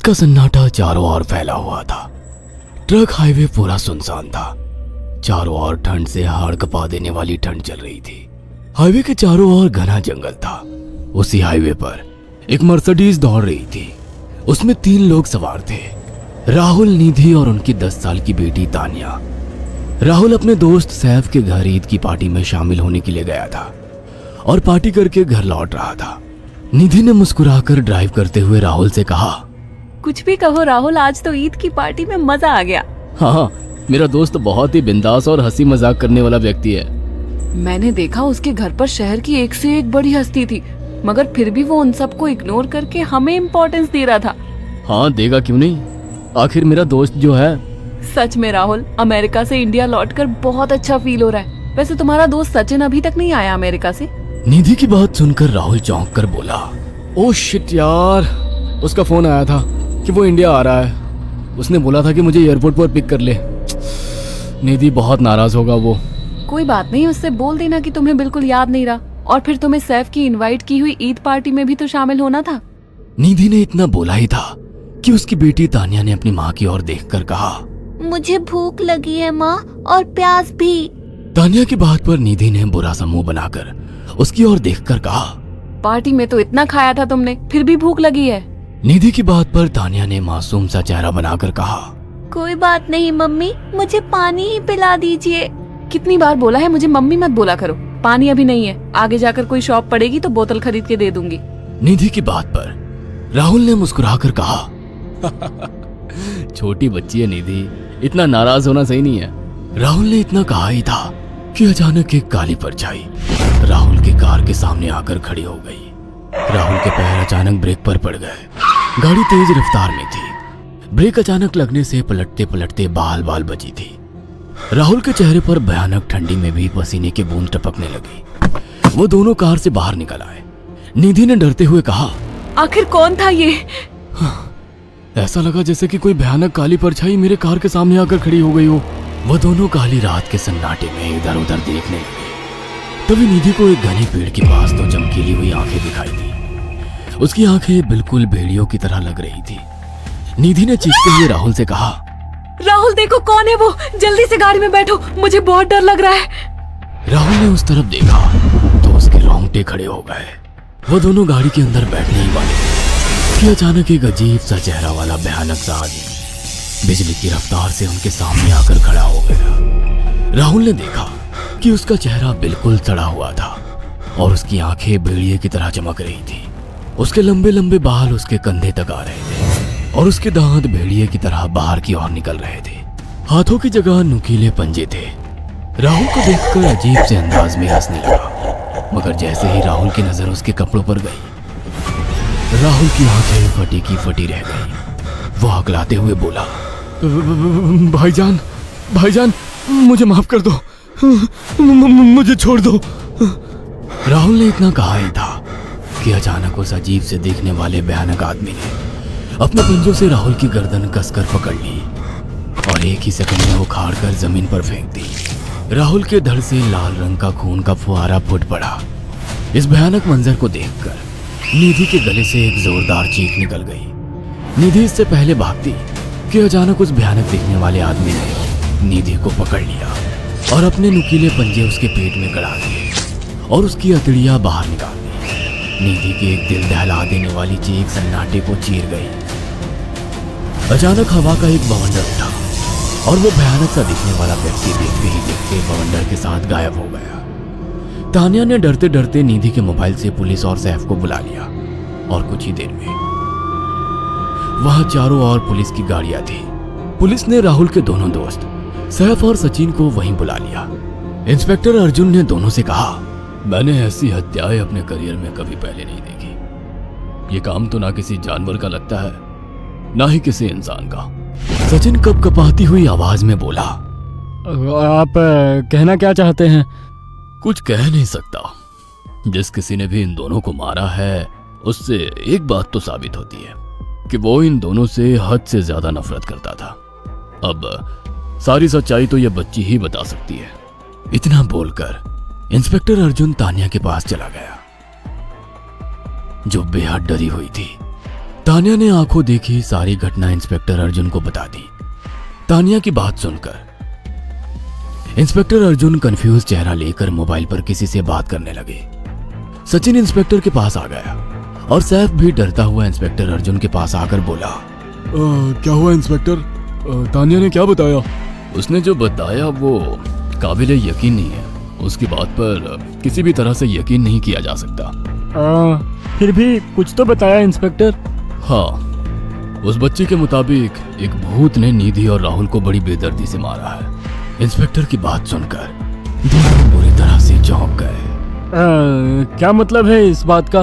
का सन्नाटा चारों ओर फैला हुआ था। ट्रक हाईवे पूरा सुनसान था। चारों ओर ठंड से हाड़ कपा देने वाली ठंड चल रही थी। हाईवे के चारों ओर घना जंगल था। उसी हाईवे पर एक मर्सिडीज दौड़ रही थी। उसमें 3 लोग सवार थे, राहुल, निधि और उनकी 10 साल की बेटी तानिया। राहुल अपने दोस्त सैफ के घर ईद की पार्टी में शामिल होने के लिए गया था और पार्टी करके घर लौट रहा था। निधि ने मुस्कुराकर ड्राइव करते हुए राहुल से कहा, कुछ भी कहो राहुल, आज तो ईद की पार्टी में मजा आ गया। हाँ, मेरा दोस्त बहुत ही बिंदास और हंसी मजाक करने वाला व्यक्ति है। मैंने देखा उसके घर पर शहर की एक से एक बड़ी हस्ती थी, मगर फिर भी वो उन सबको इग्नोर करके हमें इम्पोर्टेंस दे रहा था। हाँ, देगा क्यों नहीं, आखिर मेरा दोस्त जो है। सच में राहुल, अमेरिका से इंडिया लौटकर बहुत अच्छा फील हो रहा है। वैसे तुम्हारा दोस्त सचिन अभी तक नहीं आया अमेरिका से? निधि की बात सुनकर राहुल चौंक कर बोला, ओह शिट यार, उसका फोन आया था कि वो इंडिया आ रहा है। उसने बोला था कि मुझे एयरपोर्ट पर पिक कर ले। निधि बहुत नाराज होगा वो। कोई बात नहीं, उससे बोल देना कि तुम्हें बिल्कुल याद नहीं रहा और फिर तुम्हें सैफ की इनवाइट की हुई ईद पार्टी में भी तो शामिल होना था। निधि ने इतना बोला ही था कि उसकी बेटी तानिया ने अपनी माँ की ओर देखकर कहा, मुझे भूख लगी है माँ, और प्यास भी। तानिया की बात पर निधि ने बुरा सा मुंह बनाकर उसकी ओर देखकर कहा, पार्टी में तो इतना खाया था तुमने, फिर भी भूख लगी है। निधि की बात पर तानिया ने मासूम सा चेहरा बनाकर कहा, कोई बात नहीं मम्मी, मुझे पानी ही पिला दीजिए। कितनी बार बोला है मुझे मम्मी मत बोला करो। पानी अभी नहीं है, आगे जाकर कोई शॉप पड़ेगी तो बोतल खरीद के दे दूंगी। निधि की बात पर राहुल ने मुस्कुराकर कहा, छोटी बच्ची है निधि, इतना नाराज होना सही नहीं है। राहुल ने इतना कहा ही था कि अचानक एक काली परछाई राहुल की कार के सामने आकर खड़ी हो गई। राहुल के पैर अचानक ब्रेक पर पड़ गए। गाड़ी तेज रफ्तार में थी। ब्रेक अचानक लगने से पलटते पलटते बाल बाल बची थी। राहुल के चेहरे पर भयानक ठंडी में भी पसीने की बूंद टपकने लगी। वो दोनों कार से बाहर निकल आए। निधि ने डरते हुए कहा, आखिर कौन था ये? ऐसा लगा जैसे कि कोई भयानक काली परछाई मेरे कार के सामने आकर खड़ी हो गई हो। वो दोनों काली रात के सन्नाटे में इधर उधर देखने लगे। तभी निधि को एक घने पेड़ के पास 2 चमकीली हुई आंखें दिखाई दी। उसकी आंखें बिल्कुल भेड़ियों की तरह लग रही थी। निधि ने चीखते हुए राहुल से कहा, राहुल देखो कौन है वो, जल्दी से गाड़ी में बैठो, मुझे बहुत डर लग रहा है। राहुल ने उस तरफ देखा तो उसके रोंगटे खड़े हो गए। वो दोनों गाड़ी के अंदर बैठने ही वाले थे कि अचानक एक अजीब सा चेहरा वाला भयानक सा आदमी बिजली की रफ्तार से उनके सामने आकर खड़ा हो गया। राहुल ने देखा कि उसका चेहरा बिल्कुल सड़ा हुआ था और उसकी आंखें भेड़िए की तरह चमक रही थी। उसके लंबे लंबे बाल उसके कंधे तक आ रहे थे और उसके दांत भेड़िए की तरह बाहर की ओर निकल रहे थे। हाथों की जगह नुकीले पंजे थे। राहुल को देखकर अजीब से अंदाज में हंसने लगा, मगर जैसे ही राहुल की नजर उसके कपड़ों पर गई, राहुल की आंखें फटी की फटी रह गई। वो हकलाते हुए बोला, भाईजान, भाईजान, मुझे माफ कर दो, मुझे छोड़ दो। राहुल ने इतना कहा ही था कि अचानक उस अजीब से देखने वाले भयानक आदमी ने अपने पंजों से राहुल की गर्दन कसकर पकड़ ली और एक ही सेकंड में उखाड़ कर जमीन पर फेंक दी। राहुल के धड़ से लाल रंग का खून का फुहारा फूट पड़ा। इस भयानक मंजर को देखकर निधि के गले से एक जोरदार चीख निकल गई। निधि इससे पहले भागती कि अचानक उस भयानक दिखने वाले आदमी ने निधि को पकड़ लिया और अपने नुकीले पंजे उसके पेट में गड़ा दिए और उसकी अतड़ियां बाहर निकाल दी। निधि के एक दिल दहला देने वाली चीख सन्नाटे को चीर गई। अचानक हवा का एक बवंडर उठा और वो भयानक सा दिखने वाला व्यक्ति देखते ही देखते बवंडर के साथ गायब हो गया। तानिया ने डरते डरते निधि के मोबाइल से पुलिस और सैफ को बुला लिया और कुछ ही देर में वहां चारों ओर पुलिस की गाड़ियां थी। पुलिस ने राहुल के दोनों दोस्त सैफ और सचिन को वहीं बुला लिया। इंस्पेक्टर अर्जुन ने दोनों से कहा, मैंने ऐसी हत्याएं अपने करियर में कभी पहले नहीं देखी। ये काम तो ना किसी जानवर का लगता है, ना ही किसी इंसान का। सचिन कपकपाती हुई आवाज में बोला, आप कहना क्या चाहते हैं? कुछ कह नहीं सकता। जिस किसी ने भी इन दोनों को मारा है उससे एक बात तो साबित होती है कि वो इन दोनों से हद से ज्यादा नफरत करता था। अब सारी सच्चाई तो ये बच्ची ही बता सकती है। इतना बोलकर इंस्पेक्टर अर्जुन तानिया के पास चला गया, जो बेहद डरी हुई थी। तानिया ने आंखों देखी सारी घटना इंस्पेक्टर अर्जुन को बता दी। तानिया की बात सुनकर इंस्पेक्टर अर्जुन कंफ्यूज चेहरा लेकर मोबाइल पर किसी से बात करने लगे। सचिन इंस्पेक्टर के पास आ गया और सैफ भी डरता हुआ इंस्पेक्टर अर्जुन के पास आकर बोला, क्या हुआ इंस्पेक्टर? तानिया ने क्या बताया? उसने जो बताया वो काबिल यकीन नहीं है। उसकी बात पर किसी भी तरह से यकीन नहीं किया जा सकता। फिर भी कुछ तो बताया इंस्पेक्टर। हाँ, उस बच्ची के मुताबिक एक भूत ने निधि और राहुल को बड़ी बेदर्दी से मारा है। इंस्पेक्टर की बात सुनकर दोनों बुरी तरह से चौंक गए। क्या मतलब है इस बात का?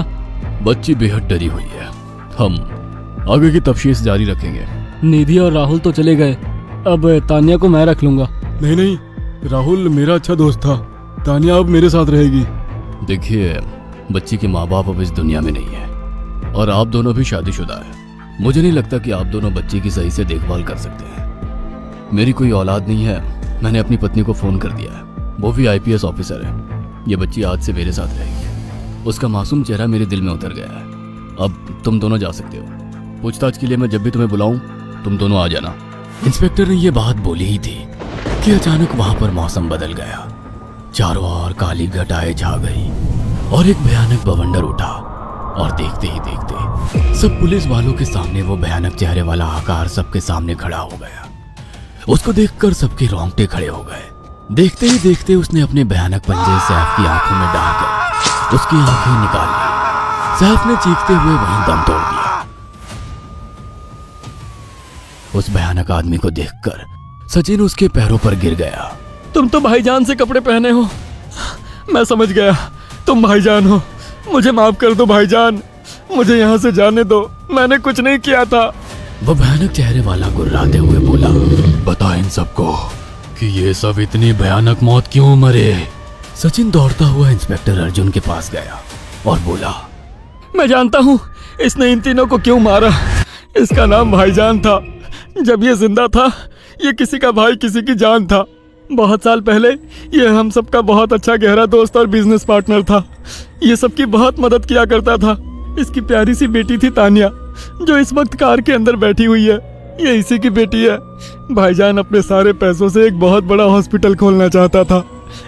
बच्ची बेहद डरी हुई है। हम आगे की तफ्तीश जारी रखेंगे। निधि और राहुल तो चले गए, अब तानिया को मैं रख लूंगा। नहीं नहीं, राहुल मेरा अच्छा दोस्त था। तानिया अब मेरे साथ रहेगी। देखिए, बच्ची के माँ बाप अब इस दुनिया में नहीं है और आप दोनों भी शादीशुदा है। मुझे नहीं लगता कि आप दोनों बच्ची की सही से देखभाल कर सकते हैं। मेरी कोई औलाद नहीं है। मैंने अपनी पत्नी को फोन कर दिया है, वो भी IPS ऑफिसर है। ये बच्ची आज से मेरे साथ रहेगी। उसका मासूम चेहरा मेरे दिल में उतर गया है। अब तुम दोनों जा सकते हो। पूछताछ के लिए मैं जब भी तुम्हें बुलाऊं तुम दोनों आ जाना। इंस्पेक्टर ने ये बात बोली ही थी कि अचानक वहां पर मौसम बदल गया। चारों ओर काली घटाएं छा गई और एक भयानक बवंडर उठा और देखते ही देखते सब पुलिस वालों के सामने वो भयानक चेहरे वाला आकार सबके सामने खड़ा हो गया। उसको देखकर सबके रोंगटे खड़े हो गए। देखते ही देखते उसने अपने भयानक पंजे सैफ की आंखों में डालकर उसकी आंखें निकाल ली। सैफ ने चीखते हुए वहीं दम तोड़ दिया। उस भयानक आदमी को देखकर सचिन उसके पैरों पर गिर गया। तुम तो भाईजान से कपड़े पहने हो। मैं समझ गया, तुम भाईजान हो। मुझे माफ कर दो भाईजान, मुझे यहाँ से जाने दो। मैंने कुछ नहीं किया था। वो भयानक चेहरे वाला गुर्राते हुए बोला, बता इन सबको कि ये सब इतनी भयानक मौत क्यों मरे। सचिन दौड़ता हुआ इंस्पेक्टर अर्जुन के पास गया और बोला, मैं जानता हूँ इसने इन तीनों को क्यों मारा। इसका नाम भाईजान था। जब ये जिंदा था ये किसी का भाई किसी की जान था। बहुत साल पहले ये हम सबका बहुत अच्छा गहरा दोस्त और बिजनेस पार्टनर था। ये सबकी बहुत मदद किया करता था। इसकी प्यारी सी बेटी थी तानिया, जो इस वक्त कार के अंदर बैठी हुई है। ये इसी की बेटी है। भाईजान अपने सारे पैसों से एक बहुत बड़ा हॉस्पिटल खोलना चाहता था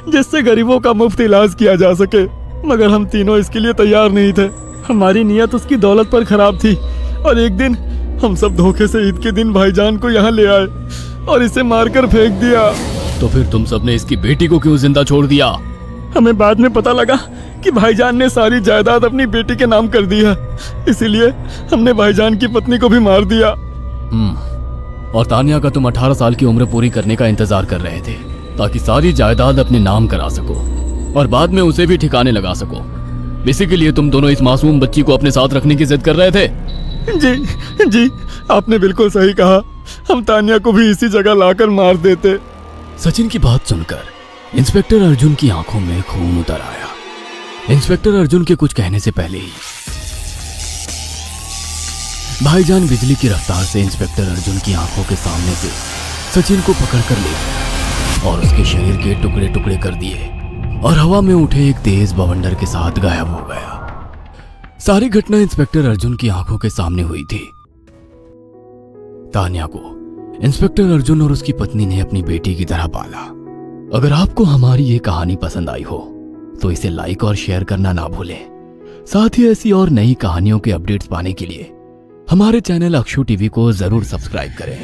जिससे गरीबों का मुफ्त इलाज किया जा सके, मगर हम तीनों इसके लिए तैयार नहीं थे। हमारी नीयत उसकी दौलत पर खराब थी और एक दिन हम सब धोखे से ईद के दिन भाईजान को यहाँ ले आए और इसे मारकर फेंक दिया। तो फिर तुम सबने इसकी बेटी को क्यों जिंदा छोड़ दिया? हमें बाद में पता लगा कि भाईजान ने सारी जायदाद अपनी बेटी के नाम कर दी है, इसीलिए हमने भाईजान की पत्नी को भी मार दिया। और तानिया का तुम 18 साल की उम्र पूरी करने का इंतजार कर रहे थे ताकि सारी जायदाद अपने नाम करा सको और बाद में उसे भी ठिकाने लगा सको। इसी के लिए तुम दोनों इस मासूम बच्ची को अपने साथ रखने की जिद कर रहे थे। जी, आपने बिल्कुल सही कहा। हम तानिया को भी इसी जगह लाकर मार देते। सचिन की बात सुनकर इंस्पेक्टर अर्जुन की आंखों में खून उतर आया। इंस्पेक्टर अर्जुन के कुछ कहने से पहले ही भाईजान बिजली की रफ्तार से इंस्पेक्टर अर्जुन की आंखों के सामने से सचिन को पकड़कर ले गया और उसके शरीर के टुकड़े टुकड़े कर दिए और हवा में उठे एक तेज बवंडर के साथ गायब हो गया। सारी घटना इंस्पेक्टर अर्जुन की आंखों के सामने हुई थी। तानिया को इंस्पेक्टर अर्जुन और उसकी पत्नी ने अपनी बेटी की तरह पाला। अगर आपको हमारी ये कहानी पसंद आई हो तो इसे लाइक और शेयर करना ना भूलें। साथ ही ऐसी और नई कहानियों के अपडेट्स पाने के लिए हमारे चैनल अक्षु टीवी को जरूर सब्सक्राइब करें।